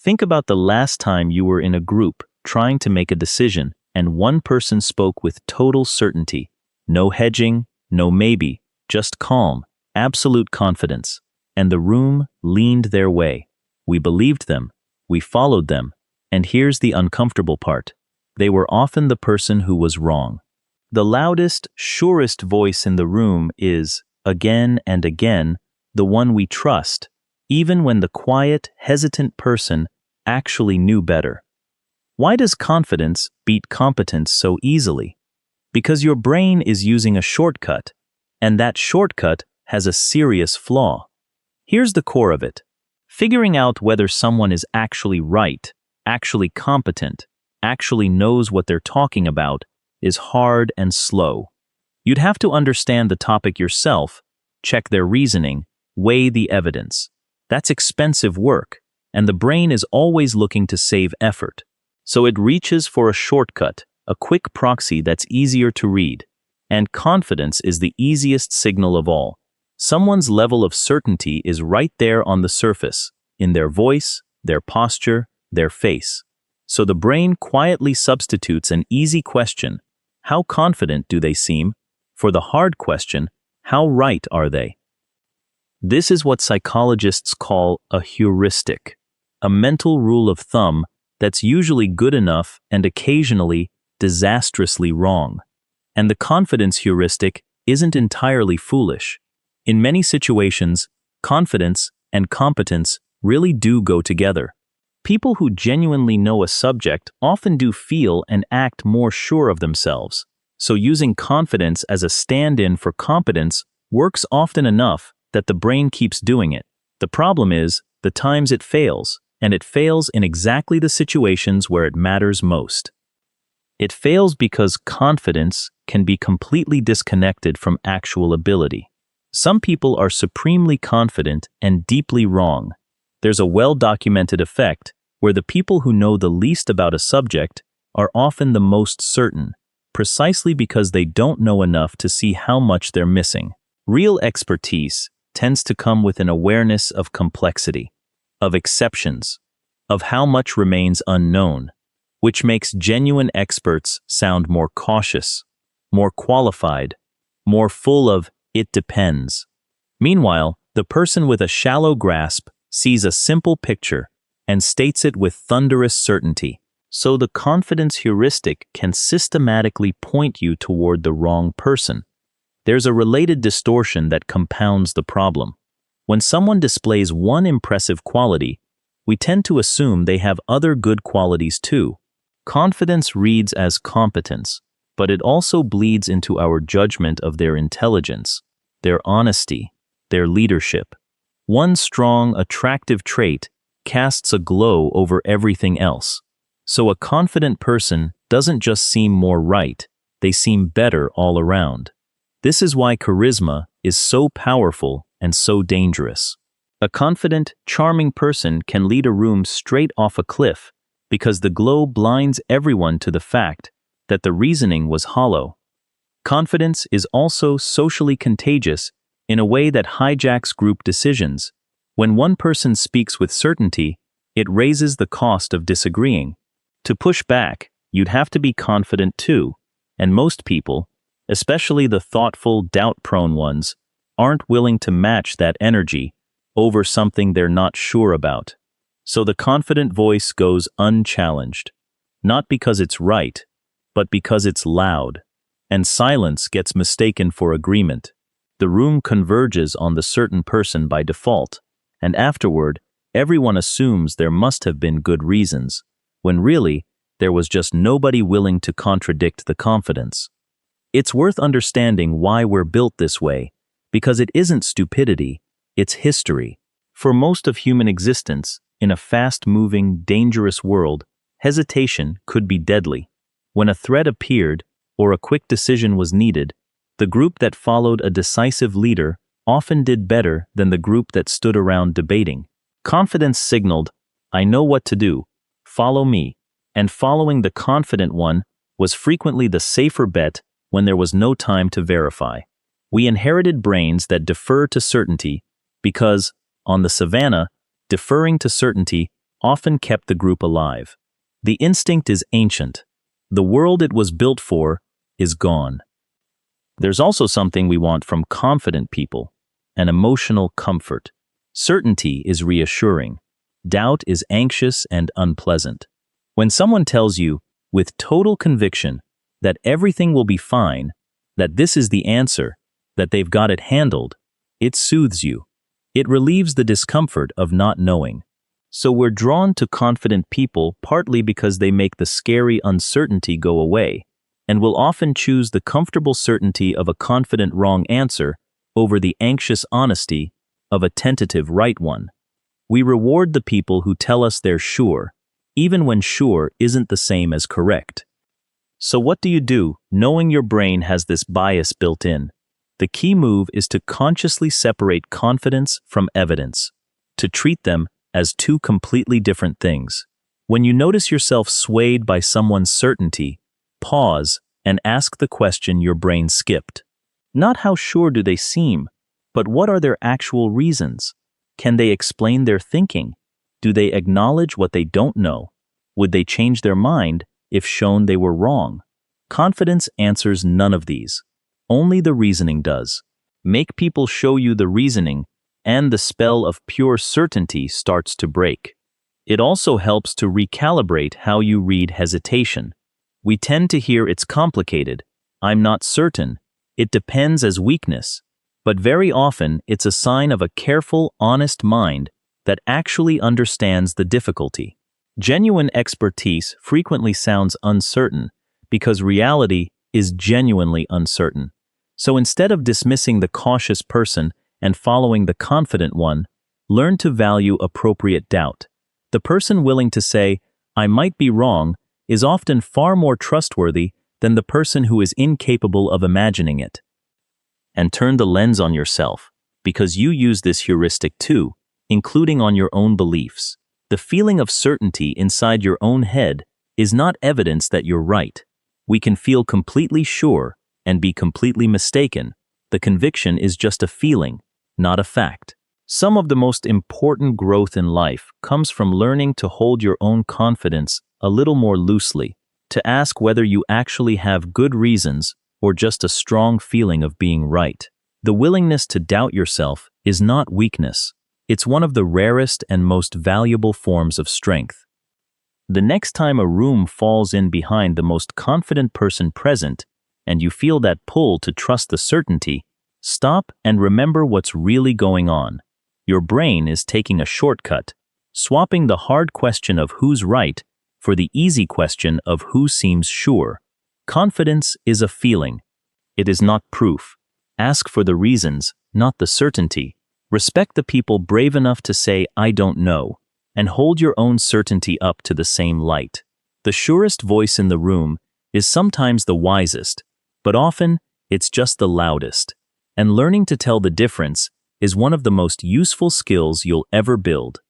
Think about the last time you were in a group trying to make a decision and one person spoke with total certainty. No hedging, no maybe, just calm, absolute confidence. And the room leaned their way. We believed them, we followed them, and here's the uncomfortable part. They were often the person who was wrong. The loudest, surest voice in the room is, again and again, the one we trust, even when the quiet, hesitant person actually knew better. Why does confidence beat competence so easily? Because your brain is using a shortcut, and that shortcut has a serious flaw. Here's the core of it. Figuring out whether someone is actually right, actually competent, actually knows what they're talking about is hard and slow. You'd have to understand the topic yourself, check their reasoning, weigh the evidence. That's expensive work, and the brain is always looking to save effort. So it reaches for a shortcut, a quick proxy that's easier to read. And confidence is the easiest signal of all. Someone's level of certainty is right there on the surface, in their voice, their posture, their face. So the brain quietly substitutes an easy question, how confident do they seem, for the hard question, how right are they? This is what psychologists call a heuristic, a mental rule of thumb that's usually good enough and occasionally disastrously wrong. And the confidence heuristic isn't entirely foolish. In many situations, confidence and competence really do go together. People who genuinely know a subject often do feel and act more sure of themselves. So using confidence as a stand-in for competence works often enough that the brain keeps doing it. The problem is the times it fails, and it fails in exactly the situations where it matters most. It fails because confidence can be completely disconnected from actual ability. Some people are supremely confident and deeply wrong. There's a well-documented effect where the people who know the least about a subject are often the most certain, precisely because they don't know enough to see how much they're missing. Real expertise tends to come with an awareness of complexity, of exceptions, of how much remains unknown, which makes genuine experts sound more cautious, more qualified, more full of "it depends." Meanwhile, the person with a shallow grasp sees a simple picture and states it with thunderous certainty. So the confidence heuristic can systematically point you toward the wrong person. There's a related distortion that compounds the problem. When someone displays one impressive quality, we tend to assume they have other good qualities too. Confidence reads as competence, but it also bleeds into our judgment of their intelligence, their honesty, their leadership. One strong, attractive trait casts a glow over everything else. So a confident person doesn't just seem more right, they seem better all around. This is why charisma is so powerful and so dangerous. A confident, charming person can lead a room straight off a cliff because the glow blinds everyone to the fact that the reasoning was hollow. Confidence is also socially contagious in a way that hijacks group decisions. When one person speaks with certainty, it raises the cost of disagreeing. To push back, you'd have to be confident too, and most people, especially the thoughtful, doubt-prone ones, aren't willing to match that energy over something they're not sure about. So the confident voice goes unchallenged, not because it's right, but because it's loud, and silence gets mistaken for agreement. The room converges on the certain person by default, and afterward, everyone assumes there must have been good reasons, when really, there was just nobody willing to contradict the confidence. It's worth understanding why we're built this way, because it isn't stupidity, it's history. For most of human existence, in a fast-moving, dangerous world, hesitation could be deadly. When a threat appeared, or a quick decision was needed, the group that followed a decisive leader often did better than the group that stood around debating. Confidence signaled, "I know what to do, follow me," and following the confident one was frequently the safer bet when there was no time to verify. We inherited brains that defer to certainty because, on the savannah, deferring to certainty often kept the group alive. The instinct is ancient. The world it was built for is gone. There's also something we want from confident people: an emotional comfort. Certainty is reassuring. Doubt is anxious and unpleasant. When someone tells you, with total conviction, that everything will be fine, that this is the answer, that they've got it handled, it soothes you. It relieves the discomfort of not knowing. So we're drawn to confident people partly because they make the scary uncertainty go away, and will often choose the comfortable certainty of a confident wrong answer over the anxious honesty of a tentative right one. We reward the people who tell us they're sure, even when sure isn't the same as correct. So what do you do, knowing your brain has this bias built in? The key move is to consciously separate confidence from evidence, to treat them as two completely different things. When you notice yourself swayed by someone's certainty, pause and ask the question your brain skipped. Not how sure do they seem, but what are their actual reasons? Can they explain their thinking? Do they acknowledge what they don't know? Would they change their mind if shown they were wrong? Confidence answers none of these. Only the reasoning does. Make people show you the reasoning, and the spell of pure certainty starts to break. It also helps to recalibrate how you read hesitation. We tend to hear it's complicated, I'm not certain, it depends as weakness, but very often it's a sign of a careful, honest mind that actually understands the difficulty. Genuine expertise frequently sounds uncertain because reality is genuinely uncertain. So instead of dismissing the cautious person and following the confident one, learn to value appropriate doubt. The person willing to say, I might be wrong, is often far more trustworthy than the person who is incapable of imagining it. And turn the lens on yourself, because you use this heuristic too, including on your own beliefs. The feeling of certainty inside your own head is not evidence that you're right. We can feel completely sure and be completely mistaken. The conviction is just a feeling, not a fact. Some of the most important growth in life comes from learning to hold your own confidence a little more loosely, to ask whether you actually have good reasons or just a strong feeling of being right. The willingness to doubt yourself is not weakness. It's one of the rarest and most valuable forms of strength. The next time a room falls in behind the most confident person present, and you feel that pull to trust the certainty, stop and remember what's really going on. Your brain is taking a shortcut, swapping the hard question of who's right for the easy question of who seems sure. Confidence is a feeling. It is not proof. Ask for the reasons, not the certainty. Respect the people brave enough to say, I don't know, and hold your own certainty up to the same light. The surest voice in the room is sometimes the wisest, but often it's just the loudest. And learning to tell the difference is one of the most useful skills you'll ever build.